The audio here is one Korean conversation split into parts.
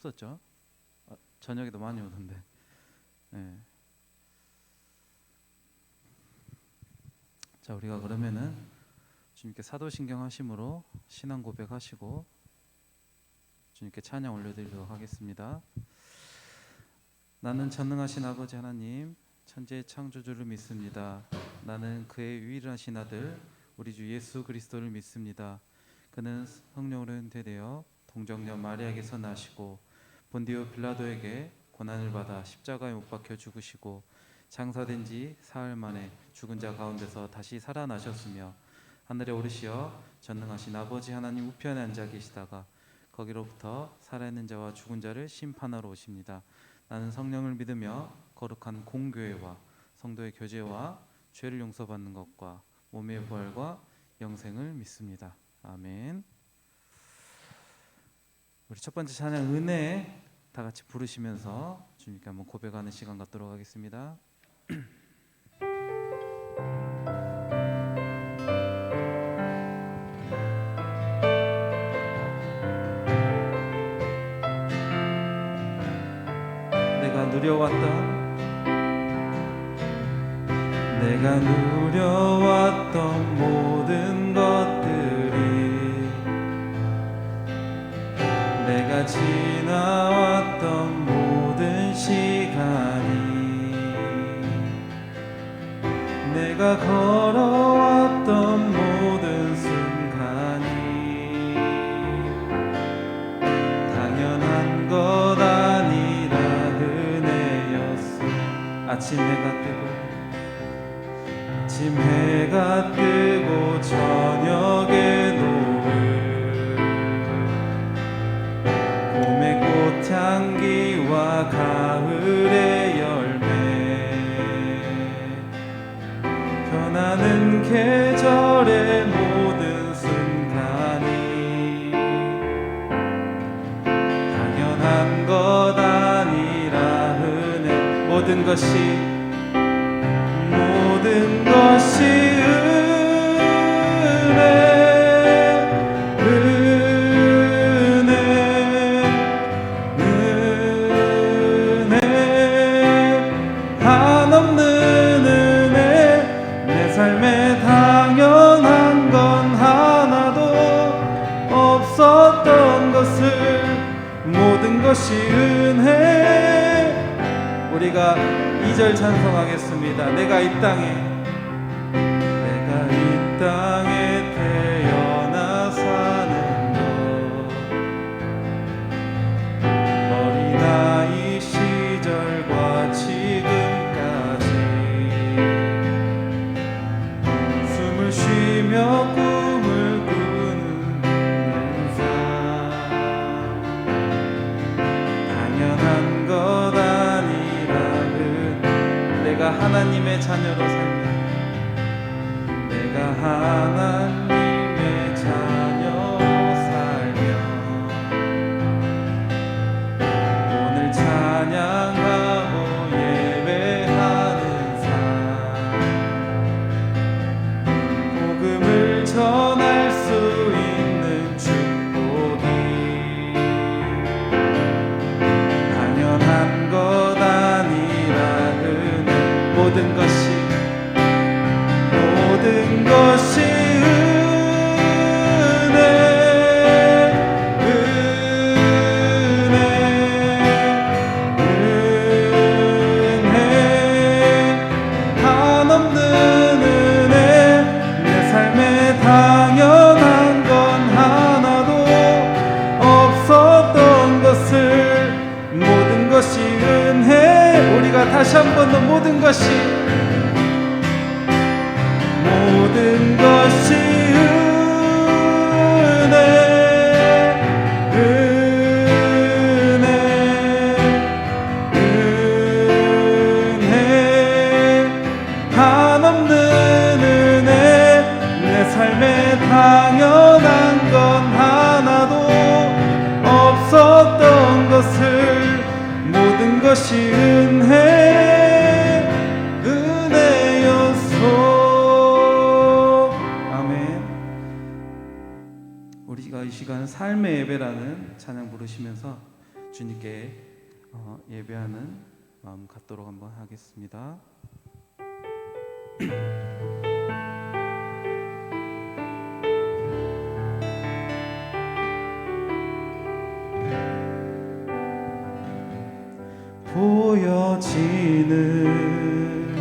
없었죠? 저녁에도 많이 오던데. 네. 자, 우리가 그러면은 주님께 사도신경 하심으로 신앙 고백하시고 주님께 찬양 올려드리도록 하겠습니다. 나는 전능하신 아버지 하나님, 천지의 창조주를 믿습니다. 나는 그의 유일하신 아들 우리 주 예수 그리스도를 믿습니다. 그는 성령으로 인도되어 동정녀 마리아에게서 나시고 본디오 빌라도에게 고난을 받아 십자가에 못 박혀 죽으시고 장사된 지 사흘 만에 죽은 자 가운데서 다시 살아나셨으며 하늘에 오르시어 전능하신 아버지 하나님 우편에 앉아 계시다가 거기로부터 살아있는 자와 죽은 자를 심판하러 오십니다. 나는 성령을 믿으며 거룩한 공교회와 성도의 교제와 죄를 용서받는 것과 몸의 부활과 영생을 믿습니다. 아멘. 우리 첫 번째 찬양 은혜 다 같이 부르시면서 주님께 한번 고백하는 시간 갖도록 하겠습니다. 내가 누려왔던 모든 것들이 내가 지나왔던 모든 시간이 내가 걸어왔던 모든 순간이 당연한 것 아니라 은혜였어. 아침 해가 뜨고 저녁에 노을 봄의 꽃향기와 가을의 열매 변하는 계절의 모든 순간이 당연한 것 아니라 은혜 모든 것이 은혜 한없는 은혜 내 삶에 당연한 건 하나도 없었던 것을 모든 것이 은혜. 우리가 2절 찬송하겠습니다. 내가 이 땅에 태어나 사는 것 어린아이 시절과 지금까지 숨을 쉬며 꿈을 꾸는 삶 당연한 것 아니라 내가 하나님의 자녀로 살며 내가 하나님의 자녀로 살며 오늘 찬양하고 예배하는 삶 복음을 전할 수 있는 축복이 당연한 것 아니라 모든 것이 은혜 한없는 은혜 내 삶에 당연한 건 하나도 없었던 것을 모든 것이 은혜. 우리가 다시 한 번 더 모든 것이 은혜 한없는 은혜 내 삶에 당연한 건 하나도 없었던 것을 모든 것이 은혜였소. 아멘. 우리가 이 시간은 삶의 예배라는 찬양 부르시면서 주님께 예배하는 마음 갖도록 한번 하겠습니다. 보여지는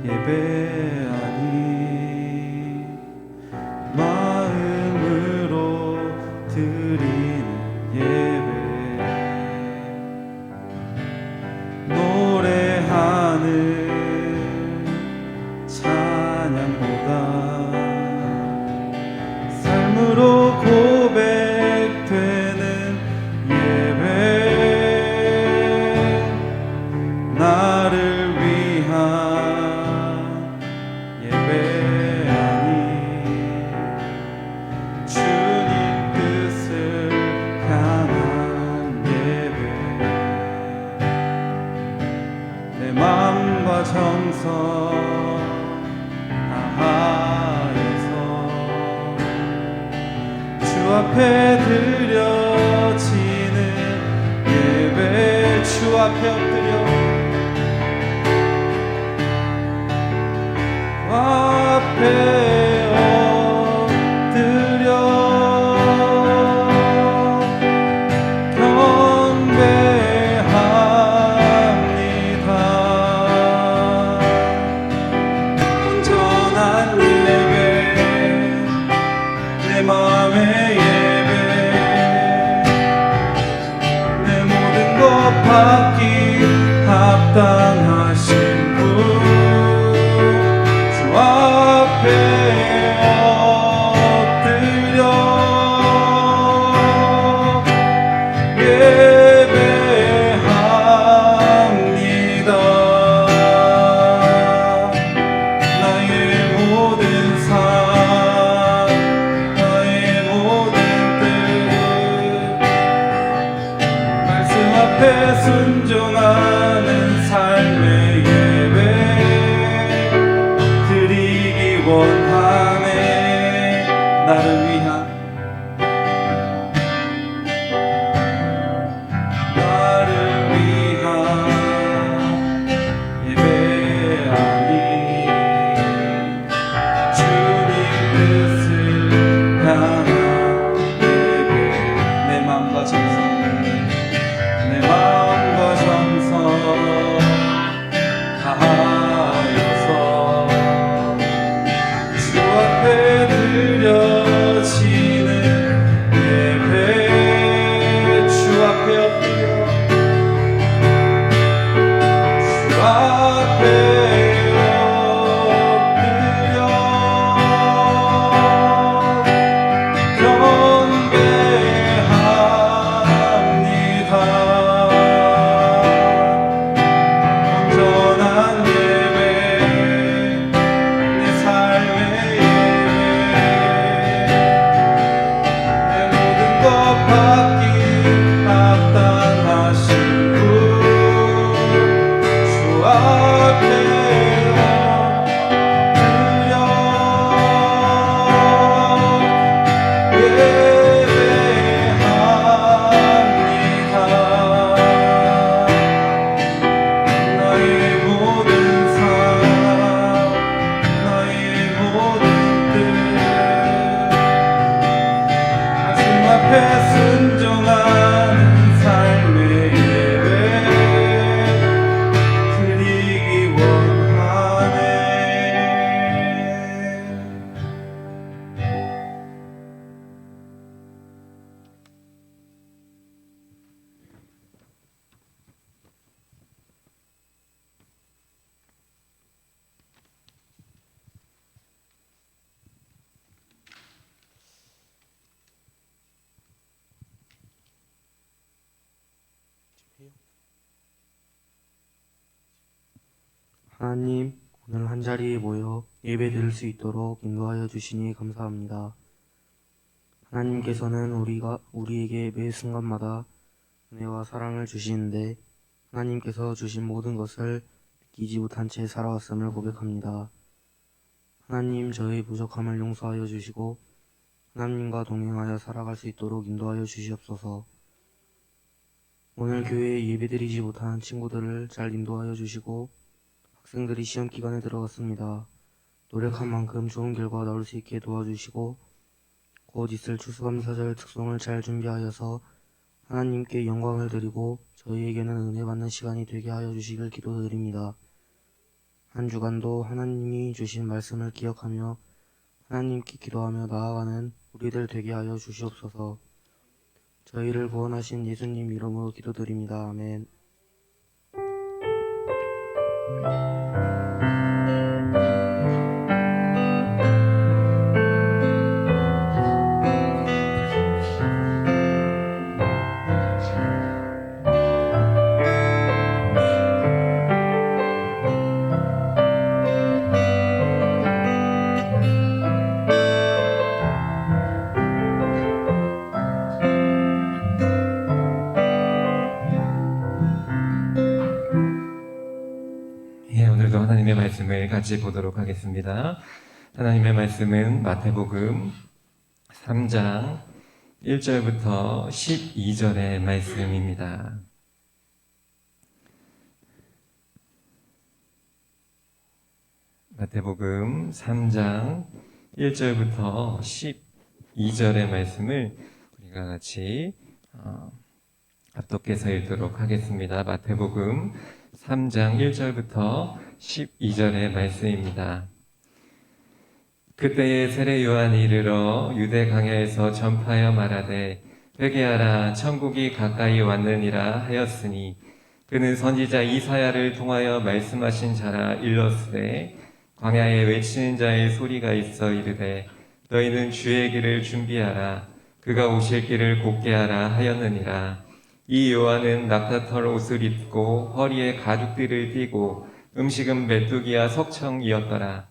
예배하니 마음으로 드리는 예배 노래하는 찬양보다 삶으로 고백되는 예배 나를 위한 예배하니 주님 뜻을 향한 예배 내 마음과 정성 다하여서 주 앞에 드려지는 예배 주 앞에 엎드려 앞에 엎드려 경배합니다. 온전한 예배 내 마음의 예배 내 모든 것 받기 합당하신 분 앞에 엎드려 예배합니다. 나의 모든 삶 나의 모든 뜻 말씀 앞에 순종하는 삶의 예배 원하네 나를 위한 예배하니 주님 뜻을 향한 예배 내 마음과 정성 내 마음과 정성 다하여서 주 앞에 드려지는 예배 주 앞에 엎드려 주 앞에 엎드려 경배합니다. 온전한 예배 내 삶의 받기 합당하신 분 주 앞에 엎드려 예배합니다. 나의 모든 삶 나의 모든 뜻 말씀 앞에 순종하는 삶의 예배 드리기 원하네. 하나님, 오늘 한자리에 모여 예배 드릴 수 있도록 인도하여 주시니 감사합니다. 하나님께서는 우리에게 매 순간마다 은혜와 사랑을 주시는데 하나님께서 주신 모든 것을 느끼지 못한 채 살아왔음을 고백합니다. 하나님, 저의 부족함을 용서하여 주시고 하나님과 동행하여 살아갈 수 있도록 인도하여 주시옵소서. 오늘 교회에 예배드리지 못한 친구들을 잘 인도하여 주시고 학생들이 시험 기간에 들어갔습니다. 노력한 만큼 좋은 결과 나올 수 있게 도와주시고 곧 있을 추수감사절 특송을 잘 준비하여서 하나님께 영광을 드리고 저희에게는 은혜 받는 시간이 되게 하여 주시길 기도드립니다. 한 주간도 하나님이 주신 말씀을 기억하며 하나님께 기도하며 나아가는 우리들 되게 하여 주시옵소서. 저희를 구원하신 예수님 이름으로 기도드립니다. 아멘. 예, 오늘도 하나님의 말씀을 같이 보도록 하겠습니다. 하나님의 말씀은 마태복음 3장 1절부터 12절의 말씀입니다. 마태복음 3장 1절부터 12절의 말씀을 우리가 같이 합독해서 읽도록 하겠습니다. 마태복음 3장 1절부터 12절의 말씀입니다. 그때에 세례 요한이 이르러 유대 강야에서 전파하여 말하되 회개하라 천국이 가까이 왔느니라 하였으니 그는 선지자 이사야를 통하여 말씀하신 자라 일렀으되 광야에 외치는 자의 소리가 있어 이르되 너희는 주의 길을 준비하라 그가 오실 길을 곧게 하라 하였느니라. 이 요한은 낙타털 옷을 입고 허리에 가죽띠를 띠고 음식은 메뚜기와 석청이었더라.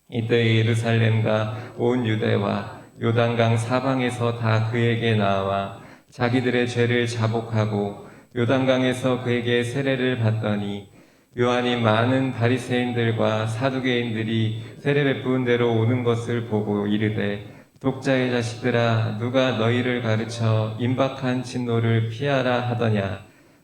이때 예루살렘과 온 유대와 요단강 사방에서 다 그에게 나와 자기들의 죄를 자복하고 요단강에서 그에게 세례를 받더니 요한이 많은 바리새인들과 사두개인들이 세례 베푸는 대로 오는 것을 보고 이르되 독자의 자식들아 누가 너희를 가르쳐 임박한 진노를 피하라 하더냐.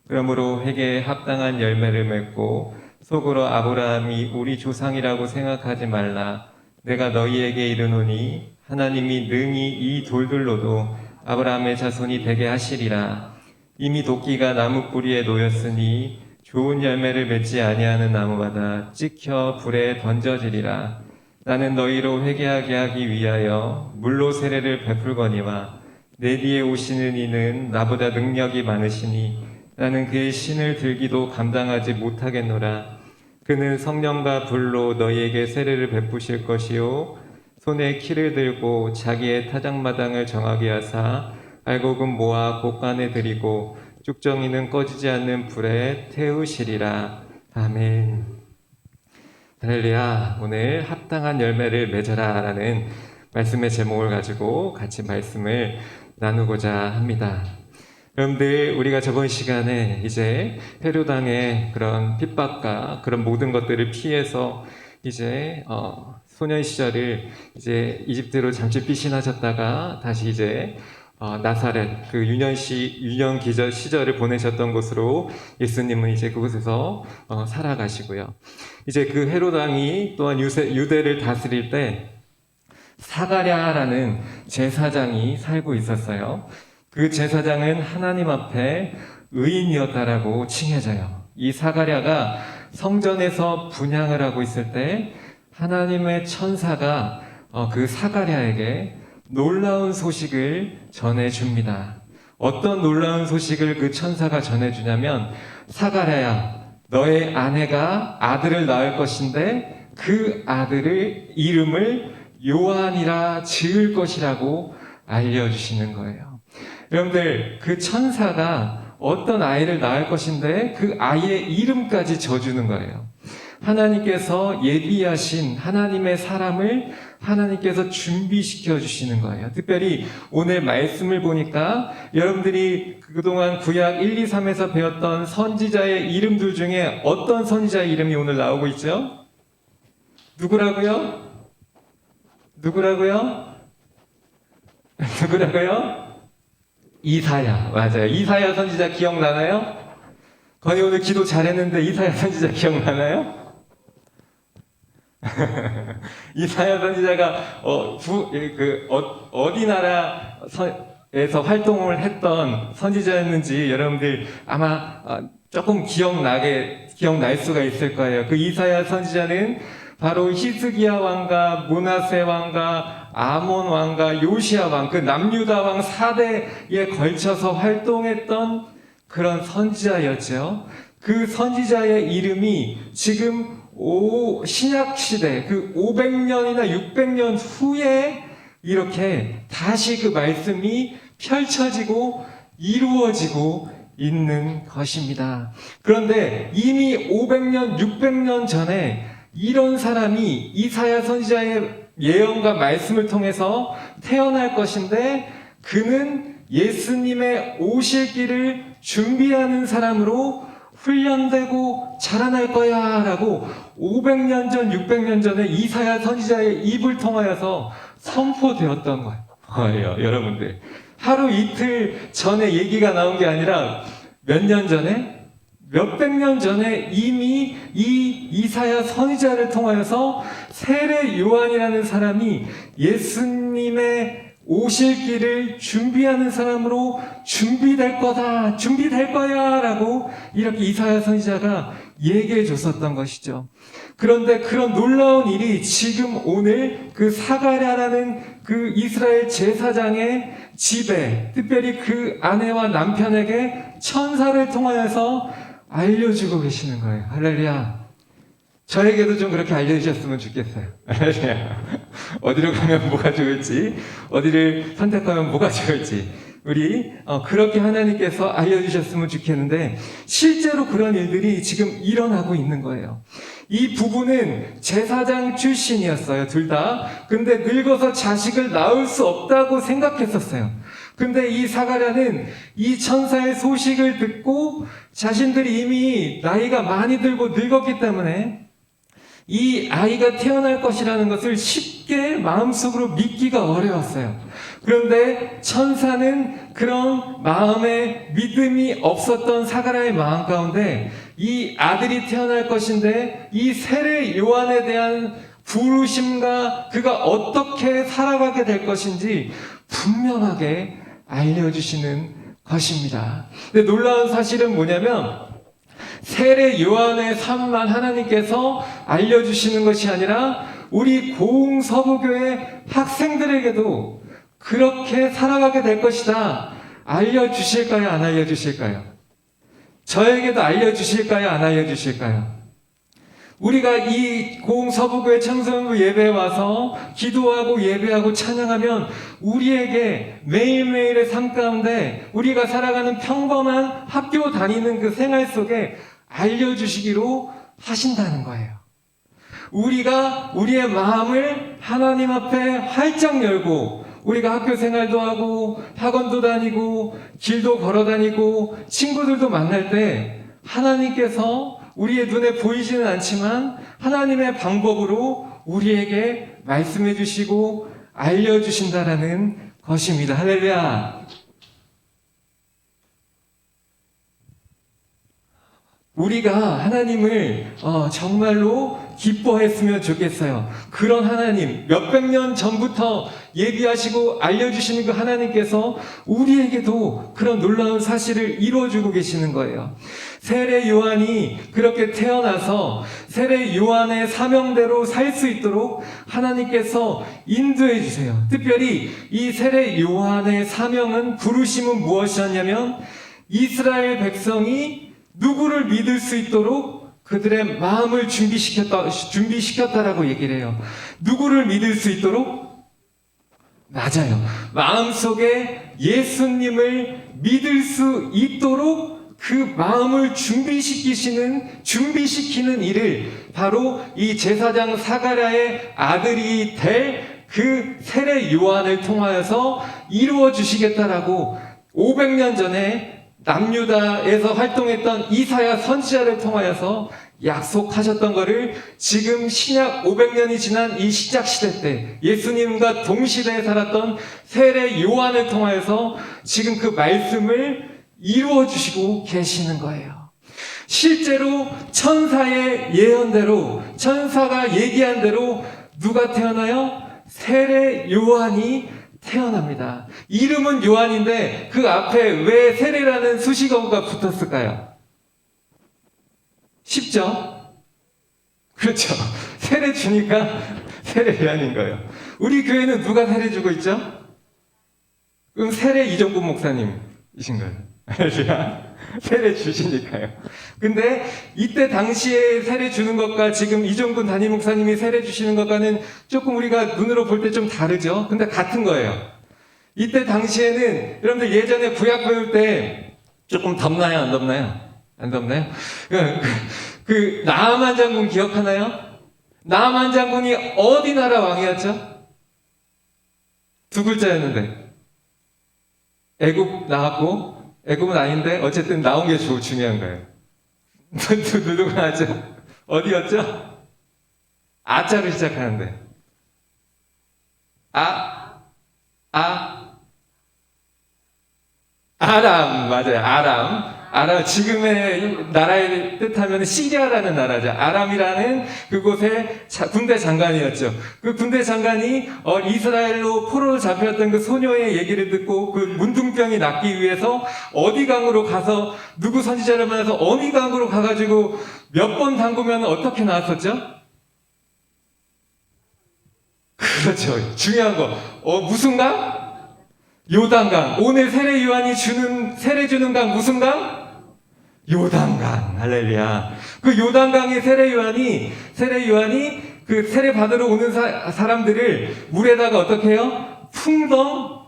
그러므로 회개에 합당한 열매를 맺고 속으로 아브라함이 우리 조상이라고 생각하지 말라. 내가 너희에게 이르노니 하나님이 능히 이 돌들로도 아브라함의 자손이 되게 하시리라. 이미 도끼가 나무 뿌리에 놓였으니 좋은 열매를 맺지 아니하는 나무마다 찍혀 불에 던져지리라. 나는 너희로 회개하게 하기 위하여 물로 세례를 베풀거니와 내 뒤에 오시는 이는 나보다 능력이 많으시니 나는 그의 신을 들기도 감당하지 못하겠노라. 그는 성령과 불로 너희에게 세례를 베푸실 것이요 손에 키를 들고 자기의 타작마당을 정하게 하사 알곡은 모아 곳간에 들이고 쭉정이는 꺼지지 않는 불에 태우시리라. 아멘. 할렐루야. 오늘 합당한 열매를 맺어라 라는 말씀의 제목을 가지고 같이 말씀을 나누고자 합니다. 여러분들, 우리가 저번 시간에 이제 헤로당의 그런 핍박과 그런 모든 것들을 피해서 이제 소년 시절을 이제 이집트로 잠시 피신하셨다가 다시 이제 나사렛 그 유년 기절 시절을 보내셨던 곳으로 예수님은 이제 그곳에서 살아가시고요. 이제 그 헤롯 왕이 또한 유대를 다스릴 때 사가랴라는 제사장이 살고 있었어요. 그 제사장은 하나님 앞에 의인이었다라고 칭해져요. 이 사가랴가 성전에서 분향을 하고 있을 때 하나님의 천사가 그 사가랴에게 놀라운 소식을 전해줍니다. 어떤 놀라운 소식을 그 천사가 전해주냐면 사가랴야, 너의 아내가 아들을 낳을 것인데 그 아들의 이름을 요한이라 지을 것이라고 알려주시는 거예요. 여러분들, 그 천사가 어떤 아이를 낳을 것인데 그 아이의 이름까지 져주는 거예요. 하나님께서 예비하신 하나님의 사람을 하나님께서 준비시켜 주시는 거예요. 특별히 오늘 말씀을 보니까 여러분들이 그동안 구약 1, 2, 3에서 배웠던 선지자의 이름들 중에 어떤 선지자의 이름이 오늘 나오고 있죠? 누구라고요? 누구라고요? 누구라고요? 이사야, 맞아요. 이사야 선지자 기억나나요? 건이 오늘 기도 잘했는데 이사야 선지자 기억나나요? 이사야 선지자가 어디 나라에서 활동을 했던 선지자였는지 여러분들 아마 조금 기억날 수가 있을 거예요. 그 이사야 선지자는 바로 히스기야 왕과 므낫세 왕과 아몬 왕과 요시야 왕, 그 남유다 왕 4대에 걸쳐서 활동했던 그런 선지자였죠. 그 선지자의 이름이 지금 신약 시대 그 500년이나 600년 후에 이렇게 다시 그 말씀이 펼쳐지고 이루어지고 있는 것입니다. 그런데 이미 500년, 600년 전에 이런 사람이 이사야 선지자의 예언과 말씀을 통해서 태어날 것인데 그는 예수님의 오실 길을 준비하는 사람으로 훈련되고 자라날 거야 라고 500년 전, 600년 전에 이사야 선지자의 입을 통하여서 선포되었던 거예요. 여러분들. 하루 이틀 전에 얘기가 나온 게 아니라 몇 년 전에? 몇백 년 전에 이미 이 이사야 선지자를 통하여서 세례 요한이라는 사람이 예수님의 오실 길을 준비하는 사람으로 준비될 거다, 준비될 거야 라고 이렇게 이사야 선지자가 얘기해 줬었던 것이죠. 그런데 그런 놀라운 일이 지금 오늘 그 사가랴라는 그 이스라엘 제사장의 집에, 특별히 그 아내와 남편에게 천사를 통하여서 알려주고 계시는 거예요. 할렐루야. 저에게도 좀 그렇게 알려주셨으면 좋겠어요. 어디로 가면 뭐가 좋을지, 어디를 선택하면 뭐가 좋을지, 우리 그렇게 하나님께서 알려주셨으면 좋겠는데 실제로 그런 일들이 지금 일어나고 있는 거예요. 이 부부는 제사장 출신이었어요. 둘 다. 근데 늙어서 자식을 낳을 수 없다고 생각했었어요. 근데 이 사가랴는 이 천사의 소식을 듣고 자신들이 이미 나이가 많이 들고 늙었기 때문에 이 아이가 태어날 것이라는 것을 쉽게 마음속으로 믿기가 어려웠어요. 그런데 천사는 그런 마음에 믿음이 없었던 사가랴의 마음 가운데 이 아들이 태어날 것인데 이 세례 요한에 대한 부르심과 그가 어떻게 살아가게 될 것인지 분명하게 알려주시는 것입니다. 근데 놀라운 사실은 뭐냐면 세례 요한의 삶만 하나님께서 알려주시는 것이 아니라 우리 고흥서부교회 학생들에게도 그렇게 살아가게 될 것이다. 알려주실까요? 안 알려주실까요? 저에게도 알려주실까요? 안 알려주실까요? 우리가 이 고흥서부교회 청소년부 예배에 와서 기도하고 예배하고 찬양하면 우리에게 매일매일의 삶 가운데 우리가 살아가는 평범한 학교 다니는 그 생활 속에 알려주시기로 하신다는 거예요. 우리가 우리의 마음을 하나님 앞에 활짝 열고 우리가 학교 생활도 하고 학원도 다니고 길도 걸어 다니고 친구들도 만날 때 하나님께서 우리의 눈에 보이지는 않지만 하나님의 방법으로 우리에게 말씀해 주시고 알려주신다라는 것입니다. 할렐루야. 우리가 하나님을 정말로 기뻐했으면 좋겠어요. 그런 하나님, 몇백 년 전부터 예비하시고 알려주시는 그 하나님께서 우리에게도 그런 놀라운 사실을 이루어주고 계시는 거예요. 세례 요한이 그렇게 태어나서 세례 요한의 사명대로 살 수 있도록 하나님께서 인도해 주세요. 특별히 이 세례 요한의 사명은, 부르심은 무엇이었냐면 이스라엘 백성이 누구를 믿을 수 있도록 그들의 마음을 준비시켰다라고 얘기를 해요. 누구를 믿을 수 있도록? 맞아요. 마음속에 예수님을 믿을 수 있도록 그 마음을 준비시키는 일을 바로 이 제사장 사가랴의 아들이 될 그 세례 요한을 통하여서 이루어 주시겠다라고 500년 전에 남유다에서 활동했던 이사야 선지자를 통하여서 약속하셨던 거를 지금 신약 500년이 지난 이 시작 시대 때 예수님과 동시대에 살았던 세례 요한을 통하여서 지금 그 말씀을 이루어 주시고 계시는 거예요. 실제로 천사의 예언대로, 천사가 얘기한 대로 누가 태어나요? 세례 요한이 태어납니다. 이름은 요한인데 그 앞에 왜 세례라는 수식어가 붙었을까요? 쉽죠? 그렇죠. 세례 주니까 세례 요한인 거예요. 우리 교회는 누가 세례 주고 있죠? 그럼 세례 이종국 목사님이신 거예요. 할렐루야. 세례 주시니까요. 근데 이때 당시에 세례 주는 것과 지금 이종근 담임 목사님이 세례 주시는 것과는 조금 우리가 눈으로 볼 때 좀 다르죠. 근데 같은 거예요. 이때 당시에는 여러분들 예전에 구약 배울 때 조금 덥나요? 안 덥나요? 안 덥나요? 그 나아만 장군 기억하나요? 나아만 장군이 어디 나라 왕이었죠? 두 글자였는데 애굽 나왔고 애굽은 아닌데 어쨌든 나온 게 중요한 거예요. 누구가 하죠? 어디였죠? 아자로 시작하는데 아람 맞아요. 아람 지금의 나라의 뜻하면 시리아라는 나라죠. 아람이라는 그곳의 군대 장관이었죠. 그 군대 장관이 이스라엘로 포로로 잡혔던 그 소녀의 얘기를 듣고 그 문둥병이 낫기 위해서 어디 강으로 가서 누구 선지자를 만나서 어디 강으로 가가지고 몇 번 담그면 어떻게 나왔었죠? 그렇죠. 중요한 거. 무슨 강? 요단강. 오늘 세례 요한이 세례 주는 강 무슨 강? 요단강. 할렐루야. 그 요단강의 세례 요한이 그 세례 받으러 오는 사람들을 물에다가 어떻게 해요? 풍덩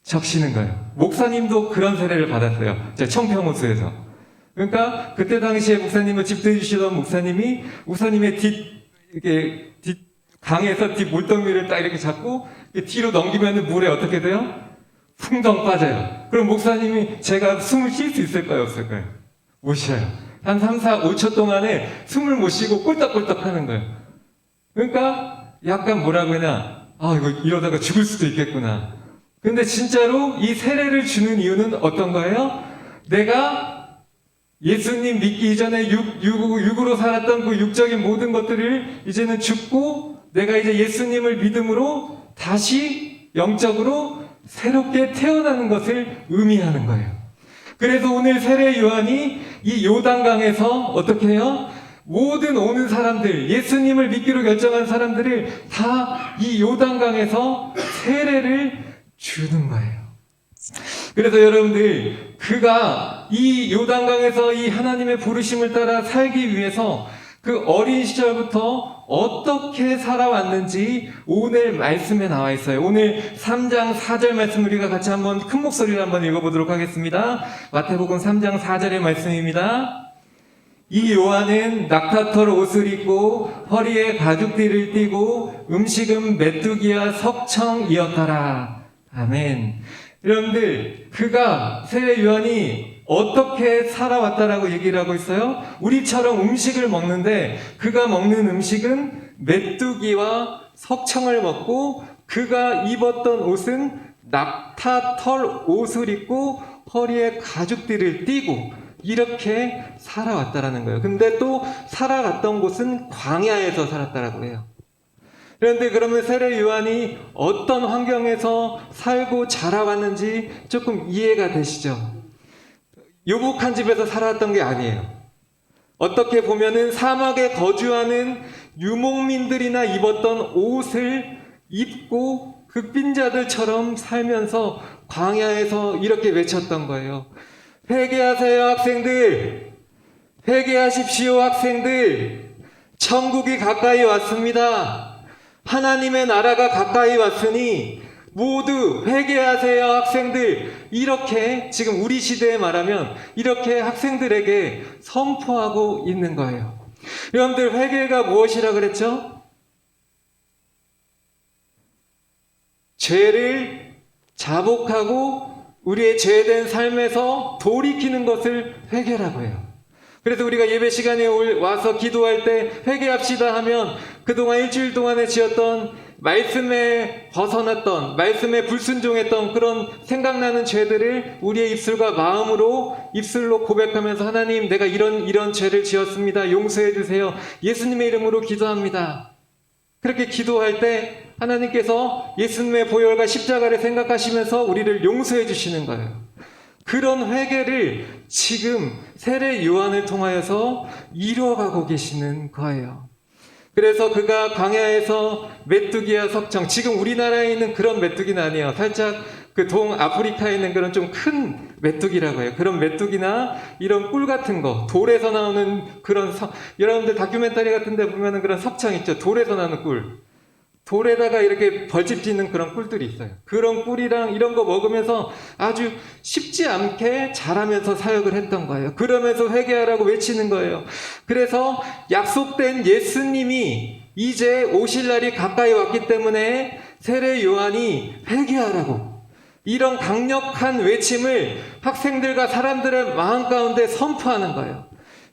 적시는 거예요. 목사님도 그런 세례를 받았어요. 제 청평호수에서. 그러니까 그때 당시에 목사님을 집도해 주시던 목사님의 강에서 뒷 물덩이를 딱 이렇게 잡고 뒤로 넘기면 물에 어떻게 돼요? 풍덩 빠져요. 그럼 목사님이 제가 숨을 쉴 수 있을까요? 없을까요? 못 쉬어요. 한 3, 4, 5초 동안에 숨을 못 쉬고 꿀떡꿀떡 하는 거예요. 그러니까 약간 뭐라고 하냐, 이거 이러다가 죽을 수도 있겠구나. 근데 진짜로 이 세례를 주는 이유는 어떤 거예요? 내가 예수님 믿기 이전에 육으로 살았던 그 육적인 모든 것들을 이제는 죽고 내가 이제 예수님을 믿음으로 다시 영적으로 새롭게 태어나는 것을 의미하는 거예요. 그래서 오늘 세례 요한이 이 요단강에서 어떻게 해요? 모든 오는 사람들, 예수님을 믿기로 결정한 사람들을 다 이 요단강에서 세례를 주는 거예요. 그래서 여러분들, 그가 이 요단강에서 이 하나님의 부르심을 따라 살기 위해서 그 어린 시절부터 어떻게 살아왔는지 오늘 말씀에 나와 있어요. 오늘 3장 4절 말씀 우리가 같이 한번 큰 목소리로 한번 읽어보도록 하겠습니다. 마태복음 3장 4절의 말씀입니다. 이 요한은 낙타털 옷을 입고 허리에 가죽띠를 띠고 음식은 메뚜기와 석청이었더라. 아멘. 여러분들, 세례 요한이 어떻게 살아왔다라고 얘기를 하고 있어요? 우리처럼 음식을 먹는데 그가 먹는 음식은 메뚜기와 석청을 먹고 그가 입었던 옷은 낙타털 옷을 입고 허리에 가죽띠를 띠고 이렇게 살아왔다라는 거예요. 근데 또 살아갔던 곳은 광야에서 살았다라고 해요. 그런데 그러면 세례 요한이 어떤 환경에서 살고 자라왔는지 조금 이해가 되시죠? 유복한 집에서 살아왔던 게 아니에요. 어떻게 보면은 사막에 거주하는 유목민들이나 입었던 옷을 입고 극빈자들처럼 살면서 광야에서 이렇게 외쳤던 거예요. 회개하세요, 학생들. 회개하십시오, 학생들. 천국이 가까이 왔습니다. 하나님의 나라가 가까이 왔으니 모두 회개하세요, 학생들. 이렇게 지금 우리 시대에 말하면 이렇게 학생들에게 선포하고 있는 거예요. 여러분들, 회개가 무엇이라 그랬죠? 죄를 자복하고 우리의 죄된 삶에서 돌이키는 것을 회개라고 해요. 그래서 우리가 예배 시간에 와서 기도할 때 회개합시다 하면 그동안 일주일 동안에 지었던 말씀에 벗어났던, 말씀에 불순종했던 그런 생각나는 죄들을 우리의 입술과 마음으로 입술로 고백하면서 하나님 내가 이런 죄를 지었습니다. 용서해 주세요. 예수님의 이름으로 기도합니다. 그렇게 기도할 때 하나님께서 예수님의 보혈과 십자가를 생각하시면서 우리를 용서해 주시는 거예요. 그런 회개를 지금 세례 요한을 통하여서 이루어가고 계시는 거예요. 그래서 그가 광야에서 메뚜기와 석청, 지금 우리나라에 있는 그런 메뚜기는 아니에요. 살짝 그 동아프리카에 있는 그런 좀 큰 메뚜기라고 해요. 그런 메뚜기나 이런 꿀 같은 거, 돌에서 나오는 그런 여러분들 다큐멘터리 같은 데 보면은 그런 석창 있죠. 돌에서 나는 꿀. 돌에다가 이렇게 벌집 짓는 그런 꿀들이 있어요. 그런 꿀이랑 이런 거 먹으면서 아주 쉽지 않게 자라면서 사역을 했던 거예요. 그러면서 회개하라고 외치는 거예요. 그래서 약속된 예수님이 이제 오실 날이 가까이 왔기 때문에 세례 요한이 회개하라고 이런 강력한 외침을 학생들과 사람들의 마음 가운데 선포하는 거예요.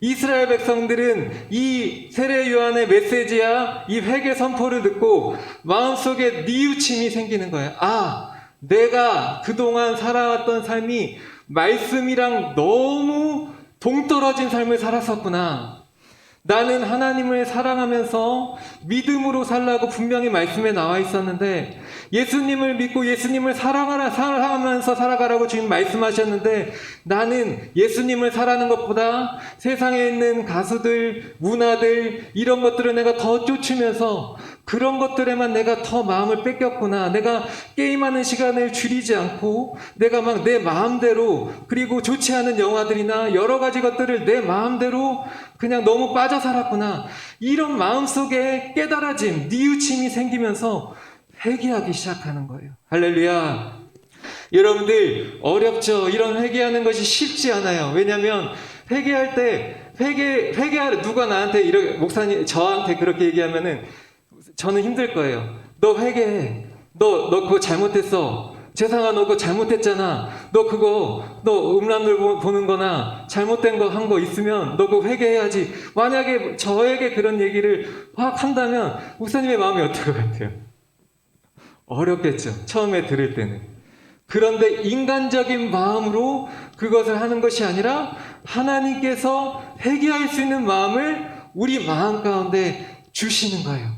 이스라엘 백성들은 이 세례 요한의 메시지야 이 회개 선포를 듣고 마음속에 뉘우침이 생기는 거예요. 아, 내가 그동안 살아왔던 삶이 말씀이랑 너무 동떨어진 삶을 살았었구나. 나는 하나님을 사랑하면서 믿음으로 살라고 분명히 말씀에 나와 있었는데 예수님을 믿고 예수님을 사랑하면서 살아가라고 주님 말씀하셨는데 나는 예수님을 사랑하는 것보다 세상에 있는 가수들, 문화들 이런 것들을 내가 더 쫓으면서 그런 것들에만 내가 더 마음을 뺏겼구나. 내가 게임하는 시간을 줄이지 않고 내가 막 내 마음대로 그리고 좋지 않은 영화들이나 여러 가지 것들을 내 마음대로 그냥 너무 빠져 살았구나. 이런 마음속에 깨달아짐, 뉘우침이 생기면서 회개하기 시작하는 거예요. 할렐루야. 여러분들 어렵죠? 이런 회개하는 것이 쉽지 않아요. 왜냐하면 회개할 때 누가 나한테 이렇게 목사님 저한테 그렇게 얘기하면은 저는 힘들 거예요. 너 회개해. 너 그거 잘못했어. 재상아 너 그거 잘못했잖아. 너 음란물 보는 거나 잘못된 거 한 거 있으면 너 그거 회개해야지. 만약에 저에게 그런 얘기를 확 한다면 목사님의 마음이 어떨 것 같아요? 어렵겠죠. 처음에 들을 때는. 그런데 인간적인 마음으로 그것을 하는 것이 아니라 하나님께서 회개할 수 있는 마음을 우리 마음 가운데 주시는 거예요.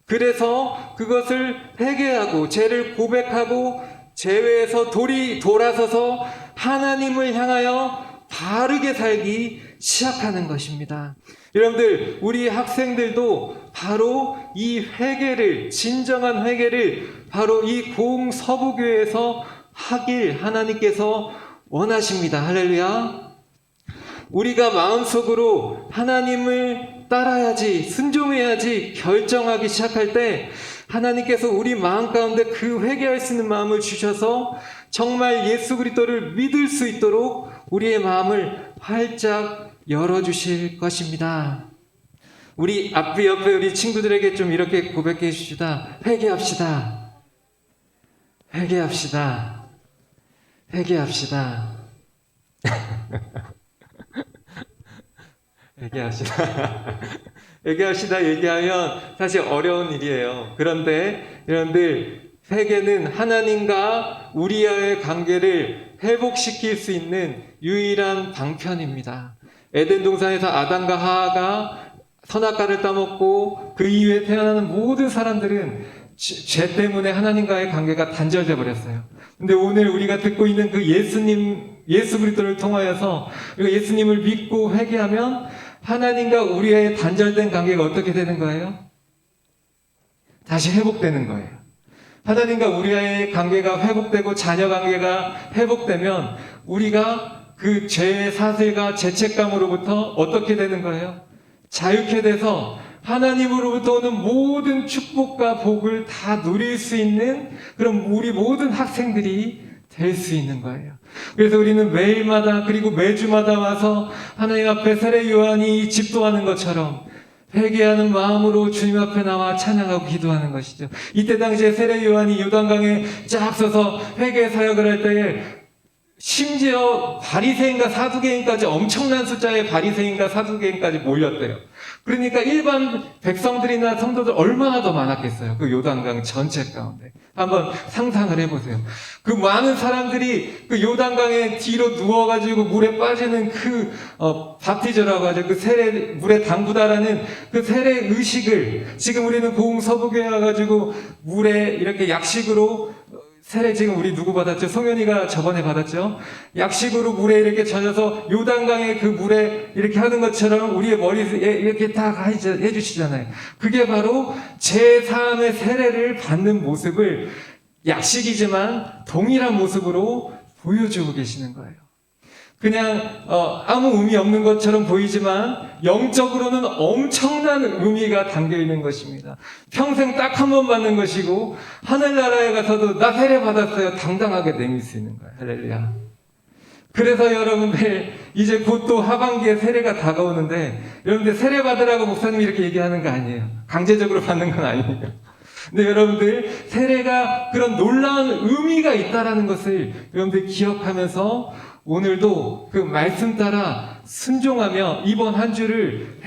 그래서 그것을 회개하고 죄를 고백하고 죄에서 돌아서서 하나님을 향하여 바르게 살기 시작하는 것입니다. 여러분들 우리 학생들도 바로 이 회개를 진정한 회개를 바로 이 고흥서부교회에서 하길 하나님께서 원하십니다. 할렐루야. 우리가 마음속으로 하나님을 따라야지 순종해야지 결정하기 시작할 때 하나님께서 우리 마음 가운데 그 회개할 수 있는 마음을 주셔서 정말 예수 그리스도를 믿을 수 있도록 우리의 마음을 활짝 열어주실 것입니다. 우리 앞에 옆에 우리 친구들에게 좀 이렇게 고백해 주시다. 회개합시다. 회개합시다. 회개합시다. 회개합시다. 회개합시다 얘기하면 사실 어려운 일이에요. 그런데 여러분들 회개는 하나님과 우리와의 관계를 회복시킬 수 있는 유일한 방편입니다. 에덴 동산에서 아담과 하하가 선악과를 따먹고 그 이후에 태어나는 모든 사람들은 죄 때문에 하나님과의 관계가 단절돼 버렸어요. 근데 오늘 우리가 듣고 있는 그 예수 그리스도를 통하여서 예수님을 믿고 회개하면 하나님과 우리의 단절된 관계가 어떻게 되는 거예요? 다시 회복되는 거예요. 하나님과 우리의 관계가 회복되고 자녀 관계가 회복되면 우리가 그 죄의 사슬과 죄책감으로부터 어떻게 되는 거예요? 자유케 돼서 하나님으로부터 오는 모든 축복과 복을 다 누릴 수 있는 그런 우리 모든 학생들이 될 수 있는 거예요. 그래서 우리는 매일마다 그리고 매주마다 와서 하나님 앞에 세례 요한이 집도하는 것처럼 회개하는 마음으로 주님 앞에 나와 찬양하고 기도하는 것이죠. 이때 당시에 세례 요한이 요단강에 쫙 서서 회개 사역을 할 때에 심지어 바리새인과 사두개인까지 엄청난 숫자의 바리새인과 사두개인까지 몰렸대요. 그러니까 일반 백성들이나 성도들 얼마나 더 많았겠어요. 그 요단강 전체 가운데. 한번 상상을 해보세요. 그 많은 사람들이 그 요단강에 뒤로 누워가지고 물에 빠지는 그 바티저라고 하죠. 그 세례 물에 담그다라는 그 세례 의식을 지금 우리는 고흥서부교회 와가지고 물에 이렇게 약식으로 세례 지금 우리 누구 받았죠? 송현이가 저번에 받았죠? 약식으로 물에 이렇게 젖어서 요단강에 그 물에 이렇게 하는 것처럼 우리의 머리에 이렇게 딱 해주시잖아요. 그게 바로 제3의 세례를 받는 모습을 약식이지만 동일한 모습으로 보여주고 계시는 거예요. 그냥 아무 의미 없는 것처럼 보이지만 영적으로는 엄청난 의미가 담겨 있는 것입니다. 평생 딱 한 번 받는 것이고 하늘나라에 가서도 나 세례 받았어요. 당당하게 내밀 수 있는 거예요. 할렐루야. 그래서 여러분들 이제 곧 또 하반기에 세례가 다가오는데 여러분들 세례 받으라고 목사님이 이렇게 얘기하는 거 아니에요. 강제적으로 받는 건 아니에요. 근데 여러분들 세례가 그런 놀라운 의미가 있다라는 것을 여러분들 기억하면서 오늘도 그 말씀 따라 순종하며 이번 한 주를